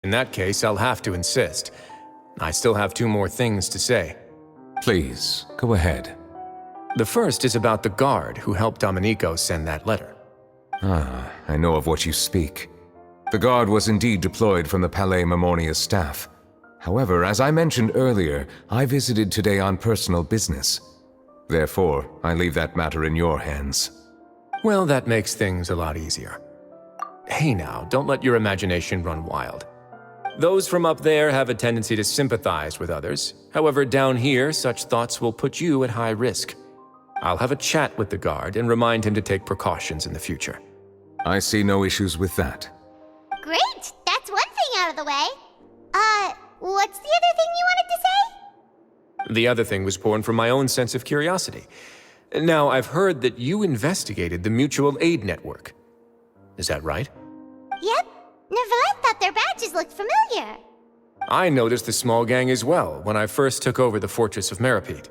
In that case, I'll have to insist. I still have 2 more things to say. Please, go ahead. The first is about the guard who helped Domenico send that letter. Ah, I know of what you speak. The guard was indeed deployed from the Palais Memornia's staff. However, as I mentioned earlier, I visited today on personal business. Therefore, I leave that matter in your hands. Well, that makes things a lot easier. Hey now, don't let your imagination run wild. Those from up there have a tendency to sympathize with others. However, down here, such thoughts will put you at high risk. I'll have a chat with the guard and remind him to take precautions in the future. I see no issues with that. Great! That's one thing out of the way. What's the other thing you wanted to say? The other thing was born from my own sense of curiosity. Now, I've heard that you investigated the mutual aid network. Is that right? Yep. Neuvillette thought their badges looked familiar. I noticed the small gang as well when I first took over the fortress of Meripede.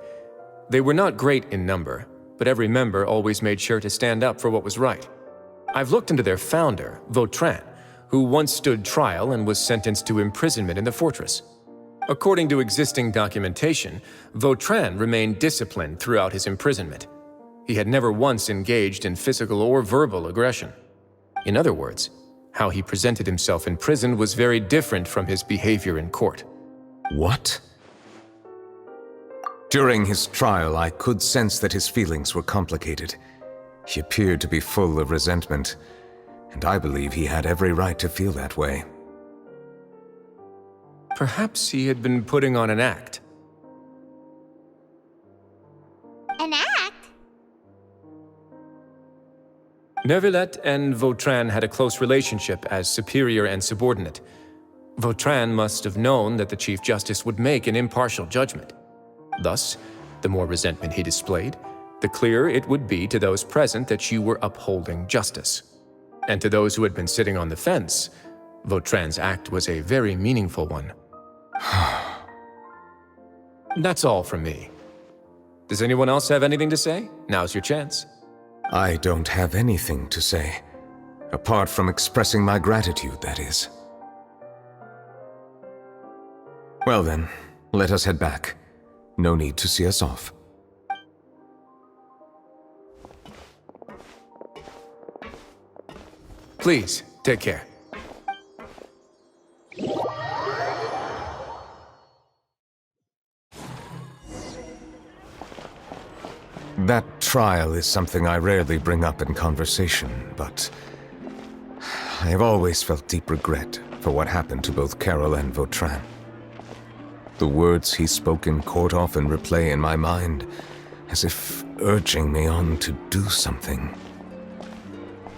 They were not great in number, but every member always made sure to stand up for what was right. I've looked into their founder, Vautrin, who once stood trial and was sentenced to imprisonment in the fortress. According to existing documentation, Vautrin remained disciplined throughout his imprisonment. He had never once engaged in physical or verbal aggression. In other words, how he presented himself in prison was very different from his behavior in court. What? During his trial, I could sense that his feelings were complicated. He appeared to be full of resentment, and I believe he had every right to feel that way. Perhaps he had been putting on an act. An act? Neuvillette and Vautrin had a close relationship as superior and subordinate. Vautrin must have known that the Chief Justice would make an impartial judgment. Thus, the more resentment he displayed, the clearer it would be to those present that you were upholding justice. And to those who had been sitting on the fence, Vautrin's act was a very meaningful one. That's all from me. Does anyone else have anything to say? Now's your chance. I don't have anything to say. Apart from expressing my gratitude, that is. Well then, let us head back. No need to see us off. Please, take care. That trial is something I rarely bring up in conversation, but I have always felt deep regret for what happened to both Carol and Vautrin. The words he spoke in court often replay in my mind, as if urging me on to do something.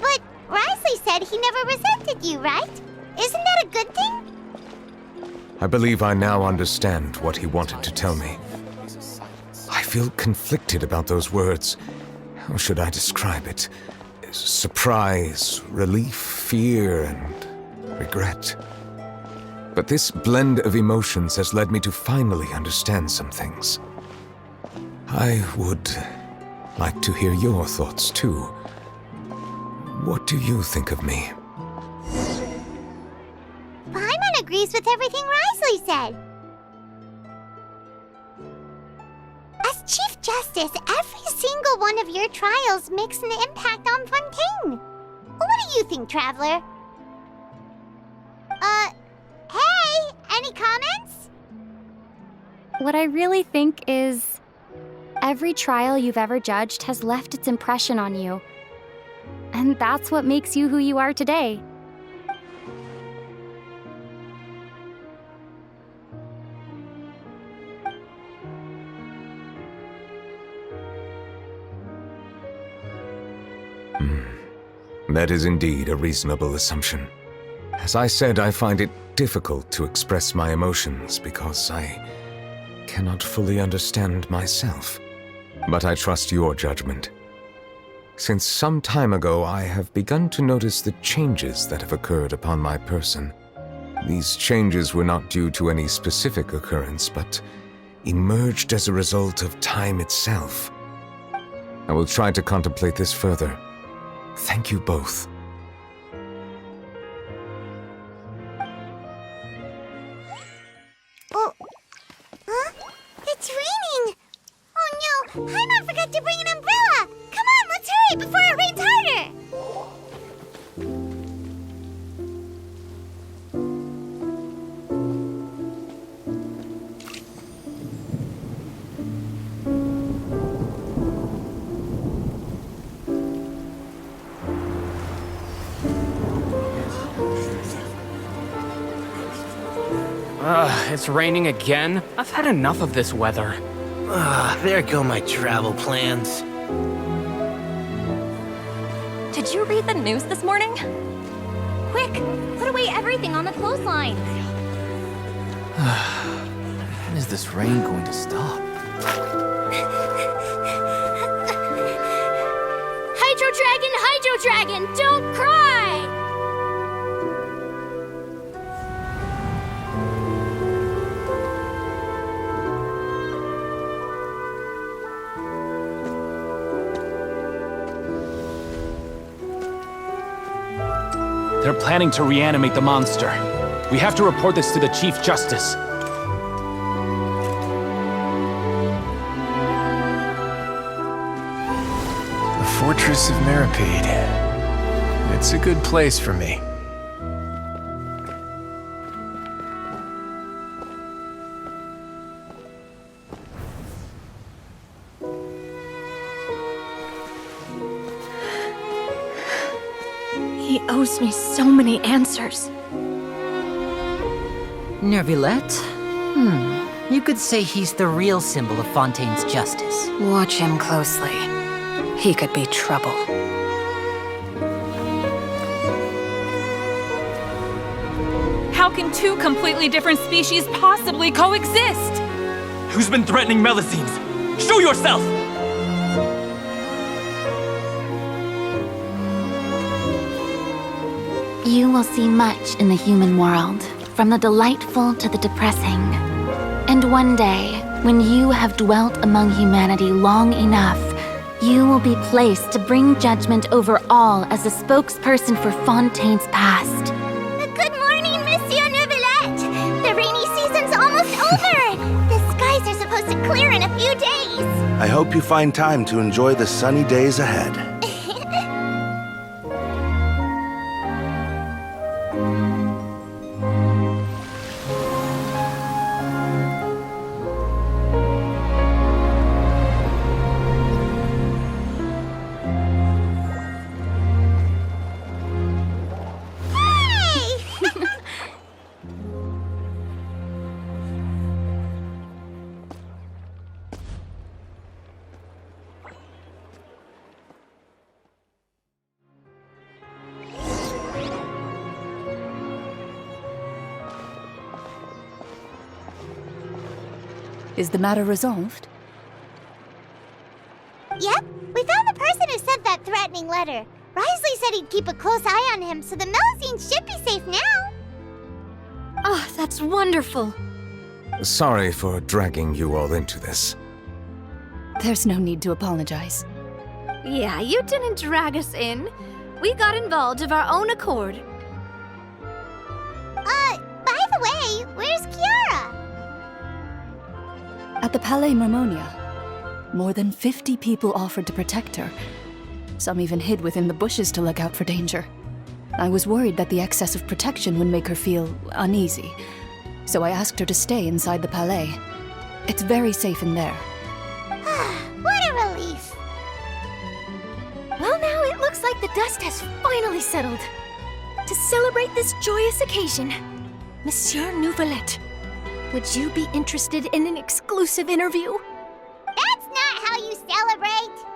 But Risley said he never resented you, right? Isn't that a good thing? I believe I now understand what he wanted to tell me. I feel conflicted about those words. How should I describe it? Surprise, relief, fear, and regret. But this blend of emotions has led me to finally understand some things. I would like to hear your thoughts, too. What do you think of me? Paimon agrees with everything Risley said. As Chief Justice, every single one of your trials makes an impact on Fontaine. What do you think, Traveler? Hey, any comments? What I really think is, every trial you've ever judged has left its impression on you. And that's what makes you who you are today. That is indeed a reasonable assumption. As I said, I find it difficult to express my emotions because I cannot fully understand myself. But I trust your judgment. Since some time ago, I have begun to notice the changes that have occurred upon my person. These changes were not due to any specific occurrence, but emerged as a result of time itself. I will try to contemplate this further. Thank you both. to bring an umbrella! Come on, let's hurry before it rains harder! It's raining again? I've had enough of this weather. There go my travel plans. Did you read the news this morning? Quick, put away everything on the clothesline. When is this rain going to stop? Hydro Dragon, don't cry! They're planning to reanimate the monster. We have to report this to the Chief Justice. The Fortress of Meripede. It's a good place for me. He owes me so many answers. Neuvillette? You could say he's the real symbol of Fontaine's justice. Watch him closely. He could be trouble. How can two completely different species possibly coexist? Who's been threatening Melusines? Show yourself! You will see much in the human world, from the delightful to the depressing. And one day, when you have dwelt among humanity long enough, you will be placed to bring judgment over all as a spokesperson for Fontaine's past. Good morning, Monsieur Neuvillette! The rainy season's almost over! The skies are supposed to clear in a few days! I hope you find time to enjoy the sunny days ahead. Is the matter resolved? Yep, we found the person who sent that threatening letter. Risley said he'd keep a close eye on him, so the Melusines should be safe now. Oh, that's wonderful. Sorry for dragging you all into this. There's no need to apologize. Yeah, you didn't drag us in. We got involved of our own accord. By the way, where's Kiara? At the Palais Mermonia, more than 50 people offered to protect her. Some even hid within the bushes to look out for danger. I was worried that the excess of protection would make her feel uneasy, so I asked her to stay inside the Palais. It's very safe in there. What a relief! Well, now it looks like the dust has finally settled. To celebrate this joyous occasion, Monsieur Neuvillette, would you be interested in an exclusive interview? That's not how you celebrate!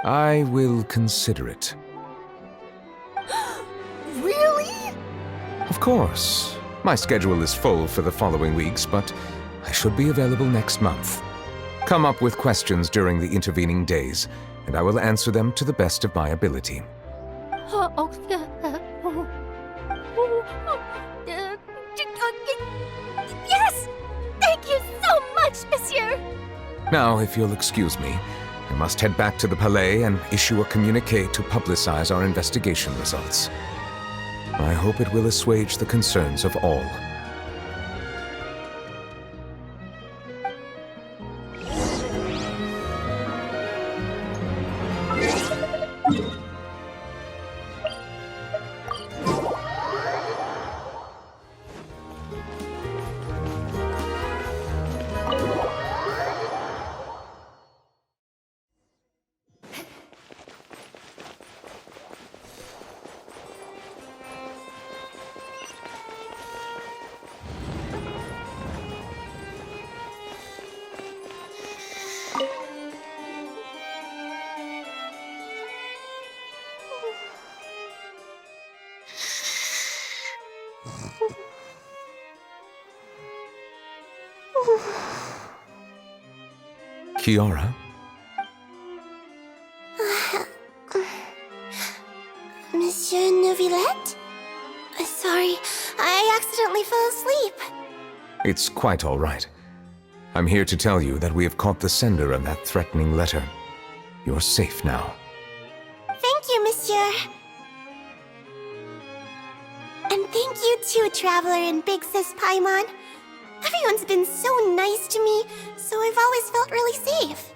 I will consider it. Really? Of course. My schedule is full for the following weeks, but I should be available next month. Come up with questions during the intervening days, and I will answer them to the best of my ability. Yes! Thank you so much, monsieur! Now, if you'll excuse me, I must head back to the Palais and issue a communiqué to publicize our investigation results. I hope it will assuage the concerns of all. Kiara? Monsieur Neuvillette? Sorry, I accidentally fell asleep. It's quite all right. I'm here to tell you that we have caught the sender of that threatening letter. You're safe now. Thank you, Monsieur. And thank you too, Traveler and Big Sis Paimon. Everyone's been so nice to me, so I've always felt really safe.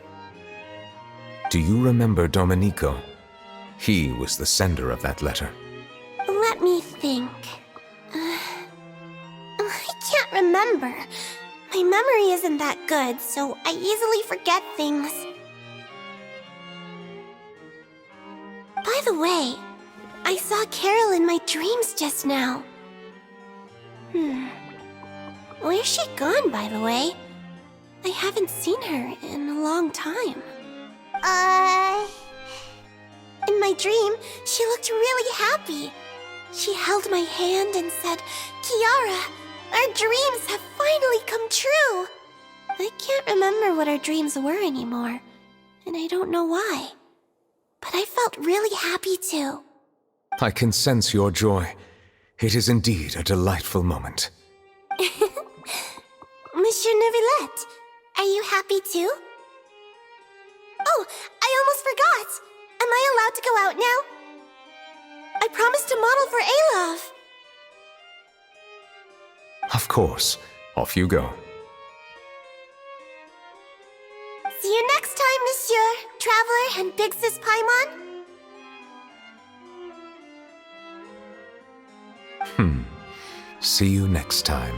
Do you remember Domenico? He was the sender of that letter. Let me think. I can't remember. My memory isn't that good, so I easily forget things. By the way, I saw Carol in my dreams just now. Where's she gone, by the way? I haven't seen her in a long time. In my dream, she looked really happy. She held my hand and said, "Kiara, our dreams have finally come true." I can't remember what our dreams were anymore, and I don't know why. But I felt really happy too. I can sense your joy. It is indeed a delightful moment. Monsieur Neuvillette, are you happy too? Oh, I almost forgot! Am I allowed to go out now? I promised to model for Alov. Of course. Off you go. See you next time, Monsieur, Traveler, and Big Sis Paimon. See you next time.